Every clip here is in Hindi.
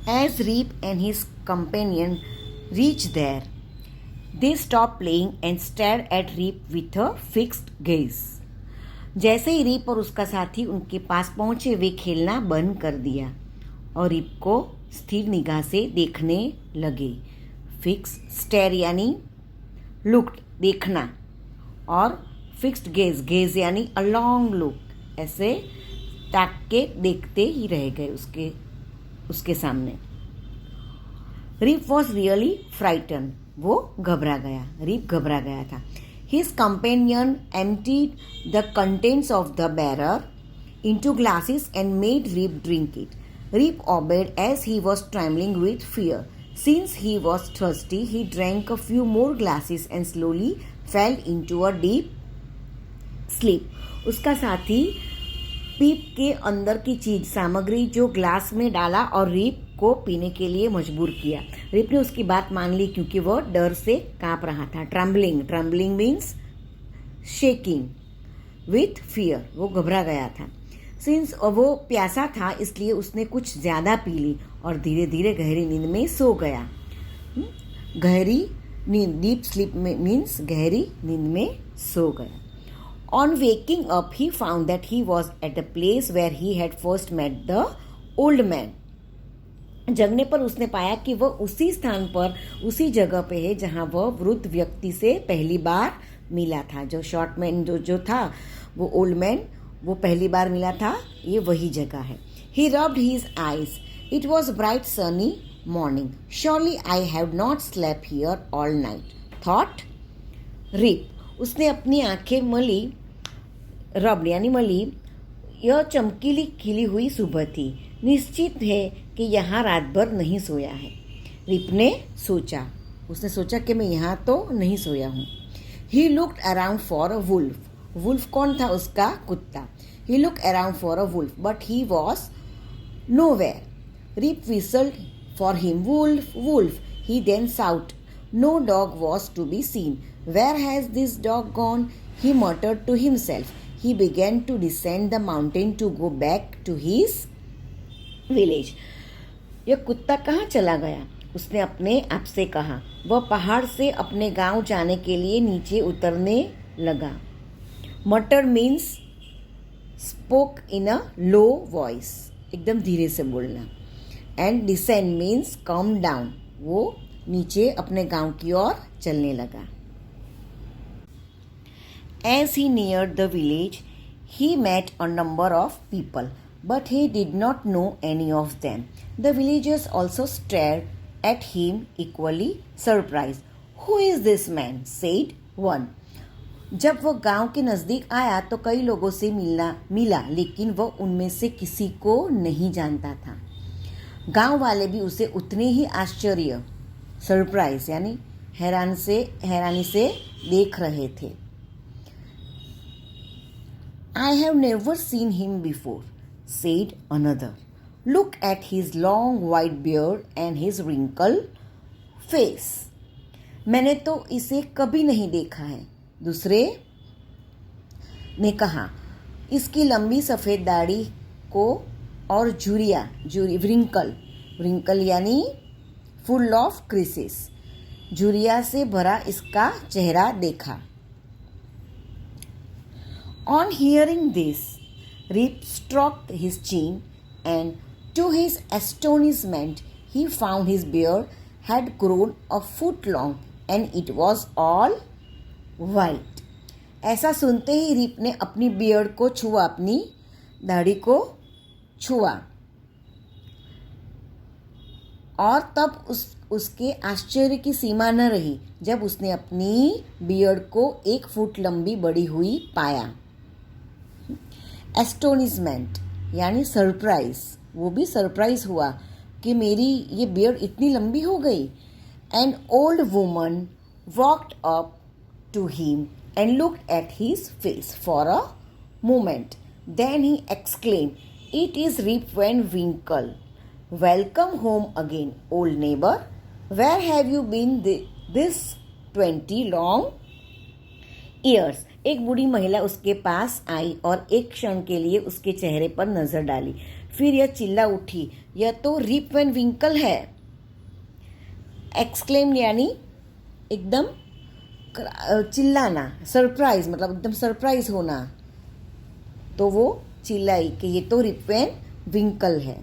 As Reap and his companion reached there, they stopped playing and stared at Reap with a fixed gaze. जैसे ही रीप और उसका साथी उनके पास पहुंचे वे खेलना बंद कर दिया और रीप को स्थिर निगाह से देखने लगे. फिक्स स्टेयर यानी लुक्ड देखना और फिक्स्ड गेज गेज यानी अ लॉन्ग लुक, ऐसे ताक के देखते ही रह गए उसके सामने. रीप वॉज रियली फ्राइटन, वो घबरा गया, रीप घबरा गया था. His companion emptied the contents of the bearer into glasses and made Reap drink it. Reap obeyed as he was trembling with fear. Since he was thirsty, he drank a few more glasses and slowly fell into a deep sleep. उसका साथी पीप के अंदर की चीज सामग्री जो ग्लास में डाला और रीप को पीने के लिए मजबूर किया. रीप ने उसकी बात मान ली क्योंकि वह डर से कांप रहा था. Trembling means shaking with fear, वो घबरा गया था. सिंस वो प्यासा था इसलिए उसने कुछ ज़्यादा पी ली और धीरे धीरे गहरी नींद में सो गया. गहरी नींद, डीप स्लीप में मीन्स गहरी नींद में सो गया. On waking up he found that he was at the place where he had first met the old man. जगने पर उसने पाया कि वह उसी स्थान पर, उसी जगह पे है जहां वह वृद्ध व्यक्ति से पहली बार मिला था. जो शॉर्ट मैन जो था वो ओल्ड मैन, वो पहली बार मिला था, ये वही जगह है. He rubbed his eyes. It was bright sunny morning. Surely I have not slept here all night, thought Rip. उसने अपनी आंखें मली, रब्ड यानी मली. यह चमकीली खिली हुई सुबह थी. निश्चित है कि यहाँ रात भर नहीं सोया है. रीप ने सोचा, उसने सोचा कि मैं यहाँ तो नहीं सोया हूँ. He looked around for a Wolf. Wolf कौन था? उसका कुत्ता. He look around for a Wolf but he was nowhere. Rip whistled for him, Wolf Wolf. He then shout. No dog was to be seen. Where has this dog gone? He muttered to himself. He began to descend the mountain to go back to his village. यह कुत्ता कहाँ चला गया? उसने अपने आप से कहा. वह पहाड़ से अपने गांव जाने के लिए नीचे उतरने लगा. Mutter means spoke in a low voice, एकदम धीरे से बोलना. And descend means come down, वो नीचे अपने गांव की ओर चलने लगा. As he neared the village he met a number of people but he did not know any of them. The villagers also stared at him equally surprised. Who is this man? said one. जब वह गांव के नज़दीक आया तो कई लोगों से मिला लेकिन वह उनमें से किसी को नहीं जानता था. गांव वाले भी उसे उतने ही आश्चर्य, सरप्राइज यानी हैरानी से देख रहे थे. I have never seen him before, said another. Look at his long white beard and his wrinkled face. मैंने तो इसे कभी नहीं देखा है, दूसरे ने कहा. इसकी लंबी सफ़ेद दाढ़ी को और व्रिंकल यानी फुल ऑफ क्रिसेस, झुरिया से भरा इसका चेहरा देखा. On hearing this, Reap stroked his chin, and to his astonishment, he found his beard had grown a foot long, and it was all white. ऐसा सुनते ही रीप ने अपनी बियर्ड को छुआ, अपनी दाढ़ी को छुआ, और तब उसके आश्चर्य की सीमा न रही जब उसने अपनी बियर्ड को 1 फुट लंबी बढ़ी हुई पाया. एस्टोनिशमेंट यानी सरप्राइज, वो भी सरप्राइज हुआ कि मेरी ये बियर्ड इतनी लंबी हो गई. An old woman walked up to him and looked at his face for a moment. Then he exclaim, it is Rip Van Winkle. Welcome home again old neighbour. Where have you been this 20 long years. एक बूढ़ी महिला उसके पास आई और एक क्षण के लिए उसके चेहरे पर नजर डाली, फिर यह चिल्ला उठी, यह तो रिप वैन विंकल है। एक्सक्लेम यानी एकदम चिल्लाना, सरप्राइज मतलब एकदम सरप्राइज होना। तो वो चिल्लाई कि ये तो रिप वैन विंकल है।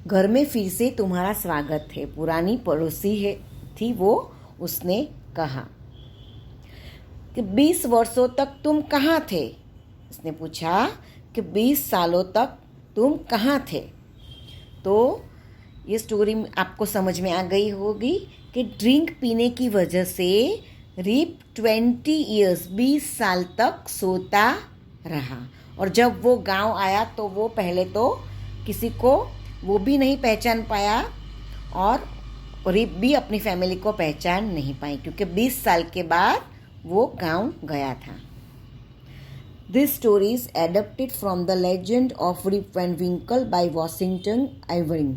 घर में फिर से तुम्हारा स्वागत है, पुरानी पड़ोसी है थी वो, उसने कहा। कि 20 वर्षों तक तुम कहाँ थे? उसने पूछा कि 20 सालों तक तुम कहाँ थे? तो ये स्टोरी आपको समझ में आ गई होगी कि ड्रिंक पीने की वजह से रिप 20 ईयर्स 20 साल तक सोता रहा। और जब वो गांव आया तो वो पहले तो किसी को वो भी नहीं पहचान पाया और रिप भी अपनी फैमिली को पहचान नहीं पाई, क्योंकि 20 साल के बाद वो गांव गया था। This story is adapted from the legend of Rip Van Winkle by Washington Irving.